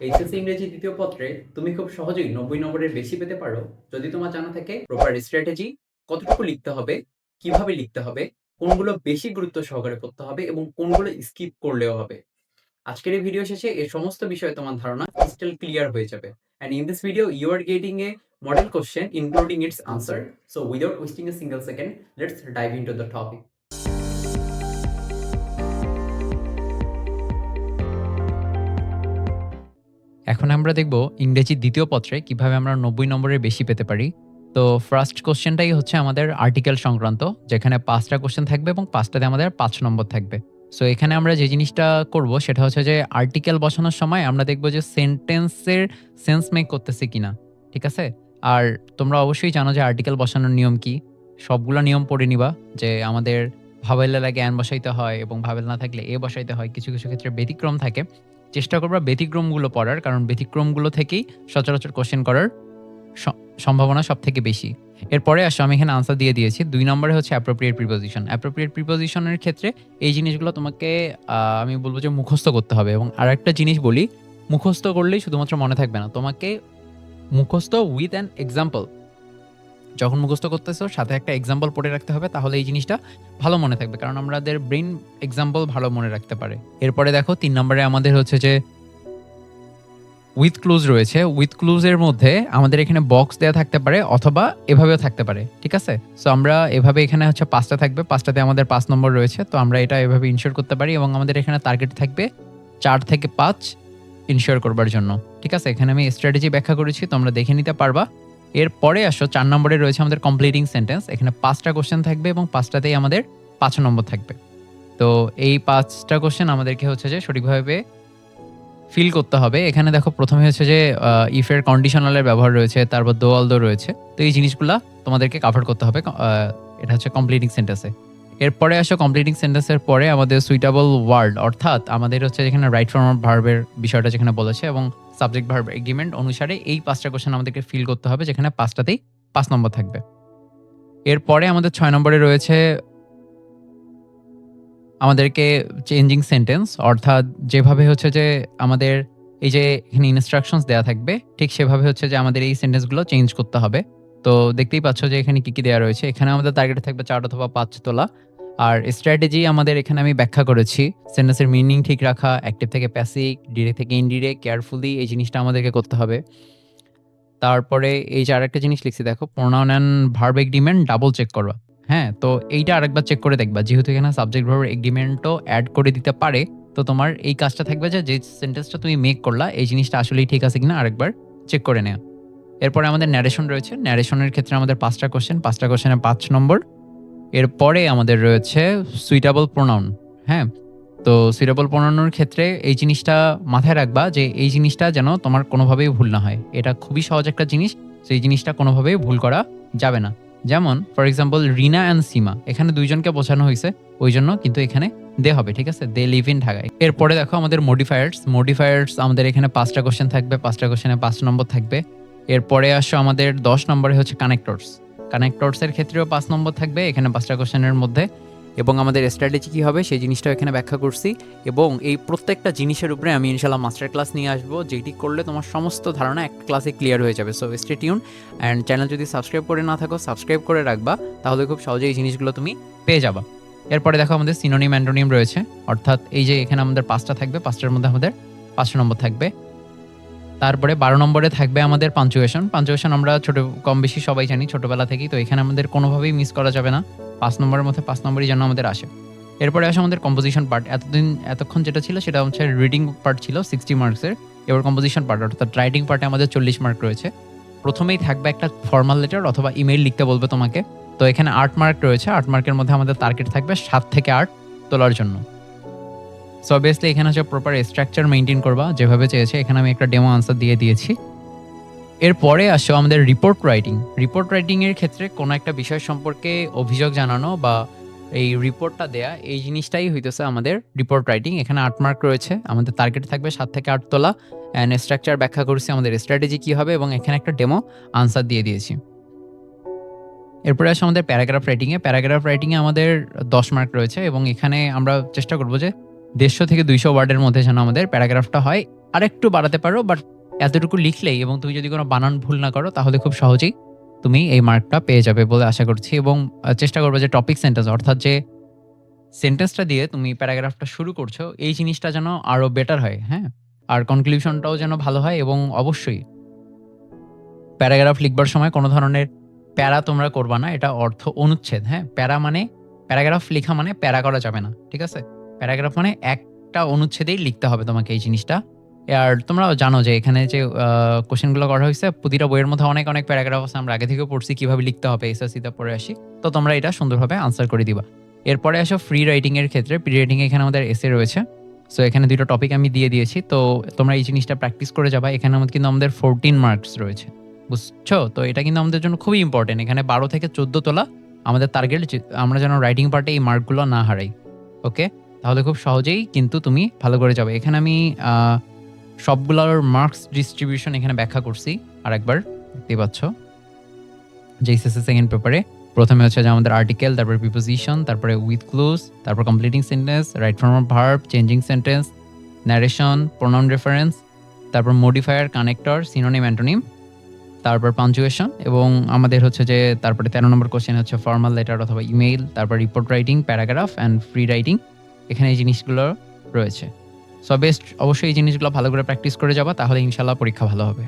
HSC ইংরেজি দ্বিতীয় পত্রে তুমি খুব সহজেই 90 নম্বরের বেশি পেতে পারো যদি তোমার জানা থাকে প্রপার স্ট্র্যাটেজি, কতটুকু লিখতে হবে, কিভাবে লিখতে হবে, কোনগুলো বেশি গুরুত্ব সহকারে পড়তে হবে এবং কোনগুলো স্কিপ করলেও হবে। আজকের এই ভিডিও শেষে এই সমস্ত বিষয়ে তোমার ধারণা ক্রিস্টাল ক্লিয়ার হয়ে যাবে। And in this video, you are getting a model question including its answer. So without wasting a single second, let's dive into the topic. এখন আমরা দেখব ইংরেজি দ্বিতীয় পত্রে কিভাবে আমরা 90 নম্বরের বেশি পেতে পারি। তো ফার্স্ট কোশ্চেনটাই হচ্ছে আমাদের আর্টিকেল সংক্রান্ত, যেখানে 5টা কোশ্চেন থাকবে এবং 5টাতে আমাদের 5 নম্বর থাকবে। সো এখানে আমরা যে জিনিসটা করব সেটা হচ্ছে যে আর্টিকেল বসানোর সময় আমরা দেখব যে সেন্টেন্সের সেন্স মেক করতেছে কিনা। ঠিক আছে? আর তোমরা অবশ্যই জানো যে আর্টিকেল বসানোর নিয়ম কি। সবগুলা নিয়ম পড়ে নিবা, যে আমাদের ভাবেল লাগে অ্যান বসাইতে হয় এবং ভাবেল না থাকলে এ বসাইতে হয়। কিছু ক্ষেত্রে ব্যতিক্রম থাকে। চেষ্টা করবা ব্যতিক্রমগুলো পড়ার, কারণ ব্যতিক্রমগুলো থেকেই সচরাচর কোশ্চেন করার সম্ভাবনা সবথেকে বেশি। এরপরে আসো, আমি এখানে আনসার দিয়ে দিয়েছি। 2 নম্বরে হচ্ছে অ্যাপ্রোপ্রিয়েট প্রিপোজিশন। অ্যাপ্রোপ্রিয়েট প্রিপোজিশনের ক্ষেত্রে এই জিনিসগুলো তোমাকে আমি বলব যে মুখস্থ করতে হবে। এবং আরেকটা জিনিস বলি, মুখস্থ করলেই শুধুমাত্র মনে থাকবে না, তোমাকে মুখস্থ উইথ অ্যান এক্সাম্পল। যখন মুখস্থ করতেছো সাথে একটা এক্সাম্পল পড়ে রাখতে হবে, তাহলে এই জিনিসটা ভালো মনে থাকবে, কারণ আমাদের ব্রেন এক্সাম্পল ভালো মনে রাখতে পারে। এরপরে দেখো 3 নম্বরে আমাদের হচ্ছে যে উইথ ক্লুজ রয়েছে। উইথ ক্লুজের মধ্যে আমাদের এখানে বক্স দেওয়া থাকতে পারে অথবা এভাবেও থাকতে পারে। ঠিক আছে? সো আমরা এভাবে, এখানে হচ্ছে 5টা থাকবে, 5টাতে আমাদের 5 নম্বর রয়েছে। তো আমরা এটা এভাবে ইনশিওর করতে পারি এবং আমাদের এখানে টার্গেট থাকবে 4 থেকে 5 ইনশিওর করবার জন্য। ঠিক আছে? এখানে আমি স্ট্র্যাটেজি ব্যাখ্যা করেছি, তোমরা দেখে নিতে পারবা। এরপরে আসো 4 নম্বরে রয়েছে আমাদের কমপ্লিটিং সেন্টেন্স। এখানে 5টা কোশ্চেন থাকবে এবং 5টাতেই আমাদের 5 নম্বর থাকবে। তো এই 5টা কোশ্চেন আমাদেরকে হচ্ছে যে সঠিকভাবে ফিল করতে হবে। এখানে দেখো প্রথমে হচ্ছে যে ইফের কন্ডিশনালের ব্যবহার রয়েছে, তারপর দো অল দো রয়েছে। তো এই জিনিসগুলা তোমাদেরকে কাভার করতে হবে। এটা হচ্ছে কমপ্লিটিং সেন্টেন্সে। এরপরে আসো কমপ্লিটিং সেন্টেন্সের পরে আমাদের সুইটেবল ওয়ার্ড, অর্থাৎ আমাদের হচ্ছে যেখানে রাইট ফর্ম অফ ভার্বের বিষয়টা যেখানে বলেছে এবং সাবজেক্ট ভার্ব এগ্রিমেন্ট অনুসারে এই 5টা কোশ্চেন আমাদেরকে ফিল করতে হবে, যেখানে 5টাতেই 5 নম্বর থাকবে। এরপরে আমাদের 6 নম্বরে রয়েছে আমাদেরকে চেঞ্জিং সেন্টেন্স, অর্থাৎ যেভাবে হচ্ছে যে আমাদের এই যে এখানে ইনস্ট্রাকশনস দেয়া থাকবে, ঠিক সেভাবে হচ্ছে যে আমাদের এই সেন্টেন্সগুলো চেঞ্জ করতে হবে। তো দেখতেই পাচ্ছ যে এখানে কি দেয়া রয়েছে। এখানে আমাদের টার্গেট থাকবে 4 অথবা 5 তোলা। আর স্ট্র্যাটেজি আমাদের এখানে আমি ব্যাখ্যা করেছি। সেন্টেন্সের মিনিং ঠিক রাখা, অ্যাক্টিভ থেকে প্যাসিভ, ডিরেক্ট থেকে ইনডিরেক্ট, কেয়ারফুলি, এই জিনিসটা আমাদেরকে করতে হবে। তারপরে এই যে আরেকটা জিনিস লিখছি দেখো, pronoun and verb agreement double check করবা। হ্যাঁ, তো এইটা আরেকবার চেক করে দেখবা, যেহেতু এখানে সাবজেক্ট ভার্ব এগ্রিমেন্টও অ্যাড করে দিতে পারে। তো তোমার এই কাজটা থাকবে যে সেন্টেন্সটা তুমি মেক করলা এই জিনিসটা আসলেই ঠিক আছে কিনা আরেকবার চেক করে নেওয়া। এরপরে আমাদের ন্যারেশন রয়েছে। ন্যারেশনের ক্ষেত্রে আমাদের 5টা কোশ্চেন, 5টা কোশ্চেনে 5 নম্বর। এরপরে আমাদের রয়েছে সুইটেবল প্রোনাউন। হ্যাঁ, তো সুইটেবল প্রোনাউনের ক্ষেত্রে এই জিনিসটা মাথায় রাখবা যে এই জিনিসটা যেন তোমার কোনোভাবেই ভুল না হয়। এটা খুবই সহজ একটা জিনিস, সেই জিনিসটা কোনোভাবেই ভুল করা যাবে না। যেমন ফর এক্সাম্পল রিনা অ্যান্ড সীমা, এখানে দুইজনকে বোঝানো হয়েছে, ওই জন্য কিন্তু এখানে দে হবে। ঠিক আছে? দে লিভ ইন ঢাকায়। এরপরে দেখো আমাদের মডিফায়ার্স আমাদের এখানে 5টা কোশ্চেন থাকবে, 5টা কোশ্চেনে 5 নম্বর থাকবে। এরপরে আসো আমাদের 10 নম্বরে হচ্ছে কানেক্টরসের ক্ষেত্রেও 5 নম্বর থাকবে এখানে 5টা কোশ্চেনের মধ্যে। এবং আমাদের স্ট্র্যাটেজি কী হবে সেই জিনিসটাও এখানে ব্যাখ্যা করছি। এবং এই প্রত্যেকটা জিনিসের উপরে আমি ইনশাল্লাহ মাস্টার ক্লাস নিয়ে আসবো, যেটি করলে তোমার সমস্ত ধারণা এক ক্লাসে ক্লিয়ার হয়ে যাবে। So stay tune, and channel যদি সাবস্ক্রাইব করে না থাকো সাবস্ক্রাইব করে রাখবা, তাহলে খুব সহজে এই জিনিসগুলো তুমি পেয়ে যাবা। এরপরে দেখো আমাদের সিনোনিম অ্যান্টোনিম রয়েছে, অর্থাৎ এই যে এখানে আমাদের 5টা থাকবে, 5টার মধ্যে আমাদের 5 নম্বর থাকবে। তারপরে 12 নম্বরে থাকবে আমাদের পাঞ্চুয়েশন আমরা কম বেশি সবাই জানি ছোটবেলা থেকেই, তো এখানে আমাদের কোনোভাবেই মিস করা যাবে না। 5 নম্বরের মধ্যে 5 নম্বরই যেন আমাদের আসে। এরপরে আসে আমাদের কম্পোজিশন পার্ট। এতক্ষণ যেটা ছিল সেটা হচ্ছে রিডিং পার্ট ছিল 60 মার্কসের। এবার কম্পোজিশন পার্ট, অর্থাৎ রাইটিং পার্টে আমাদের 40 মার্ক রয়েছে। প্রথমেই থাকবে একটা ফর্মাল লেটার অথবা ইমেইল লিখতে বলবে তোমাকে। তো এখানে 8 মার্ক রয়েছে। 8 মার্কের মধ্যে আমাদের টার্গেট থাকবে 7 থেকে 8 তোলার জন্য। সো অবভিয়াসলি এখানে হচ্ছে প্রপার স্ট্রাকচার মেনটেন করবা যেভাবে চেয়েছে। এখানে আমি একটা ডেমো আনসার দিয়ে দিয়েছি। এরপরে আসো আমাদের রিপোর্ট রাইটিংয়ের ক্ষেত্রে কোনো একটা বিষয় সম্পর্কে অভিযোগ জানানো বা এই রিপোর্টটা দেয়া, এই জিনিসটাই হইতেছে আমাদের রিপোর্ট রাইটিং। এখানে 8 মার্ক রয়েছে, আমাদের টার্গেট থাকবে 7 থেকে 8 তোলা। অ্যান্ড স্ট্রাকচার ব্যাখ্যা করছি, আমাদের স্ট্র্যাটেজি কী হবে এবং এখানে একটা ডেমো আনসার দিয়ে দিয়েছি। এরপরে আসে আমাদের প্যারাগ্রাফ রাইটিংয়ে আমাদের 10 মার্ক রয়েছে এবং এখানে আমরা চেষ্টা করব যে 150 থেকে 200 ওয়ার্ডের মধ্যে যেন আমাদের প্যারাগ্রাফটা হয়। আরেকটু বাড়াতে পারো, বাট এতটুকু লিখলেই এবং তুমি যদি কোনো বানান ভুল না করো তাহলে খুব সহজেই তুমি এই মার্কটা পেয়ে যাবে বলে আশা করছি। এবং চেষ্টা করবে যে টপিক সেন্টেন্স অর্থাৎ যে সেন্টেন্সটা দিয়ে তুমি প্যারাগ্রাফটা শুরু করছো এই জিনিসটা যেন আরো বেটার হয়, হ্যাঁ? আর কনক্লুশনটাও যেন ভালো হয় এবং অবশ্যই প্যারাগ্রাফ লিখবার সময় কোনো ধরনের প্যারা তোমরা করবা না। এটা অর্থ অনুচ্ছেদ, হ্যাঁ? প্যারা মানে প্যারাগ্রাফ লেখা মানে প্যারা করা যাবে না। ঠিক আছে? প্যারাগ্রাফ মানে একটা অনুচ্ছেদেই লিখতে হবে তোমাকে এই জিনিসটা। আর তোমরাও জানো যে এখানে যে কোয়েশ্চেনগুলো করা হইছে প্রতিটা বইয়ের মধ্যে অনেক, অনেক প্যারাগ্রাফ আছে। আমরা আগে থেকেও পড়ছি কিভাবে লিখতে হবে, এসএসসিতে পড়ে আসি। তো তোমরা এটা সুন্দরভাবে আনসার করে দিবা। এরপরে আসো ফ্রি রাইটিং এর ক্ষেত্রে। ফ্রি রাইটিং এ এখানে আমাদের এসে রয়েছে। সো এখানে ২ টা টপিক আমি দিয়ে দিয়েছি। তো তোমরা এই জিনিসটা প্র্যাকটিস করে যাবা। এখানে কিন্তু আমাদের 14 মার্কস রয়েছে। বুঝছো? তো এটা কিন্তু আমাদের জন্য খুবই ইম্পর্টেন্ট। এখানে ১২ থেকে ১৪ তোলা আমাদের টার্গেট, যে আমরা যেন রাইটিং পার্টে এই মার্কগুলো না হারাই। ওকে? তাহলে খুব সহজেই কিন্তু তুমি ভালো করে যাবে। এখানে আমি সবগুলোর মার্কস ডিস্ট্রিবিউশন এখানে ব্যাখ্যা করছি আরেকবার, দেখতেই পাচ্ছ। যে এসএসসি সেকেন্ড পেপারে ১ম এ হচ্ছে যে আমাদের আর্টিকেল, তারপরে প্রিপোজিশন, তারপরে উইথ ক্লুজ, তারপর completing sentence, right form of verb, changing sentence, narration, pronoun reference, তারপর মডিফায়ার, কানেক্টর, সিনোনিম, অ্যান্টোনিম, তারপর পাঞ্চুয়েশন এবং আমাদের হচ্ছে যে তারপরে ১৩ নম্বর কোশ্চেন হচ্ছে ফর্মাল লেটার অথবা ইমেইল, তারপর report writing, paragraph and free writing. এখানে এই জিনিসগুলো রয়েছে। সো বেস্ট অবশ্যই এই জিনিসগুলো ভালো করে প্র্যাকটিস করে যাবা, তাহলে ইনশাল্লাহ পরীক্ষা ভালো হবে।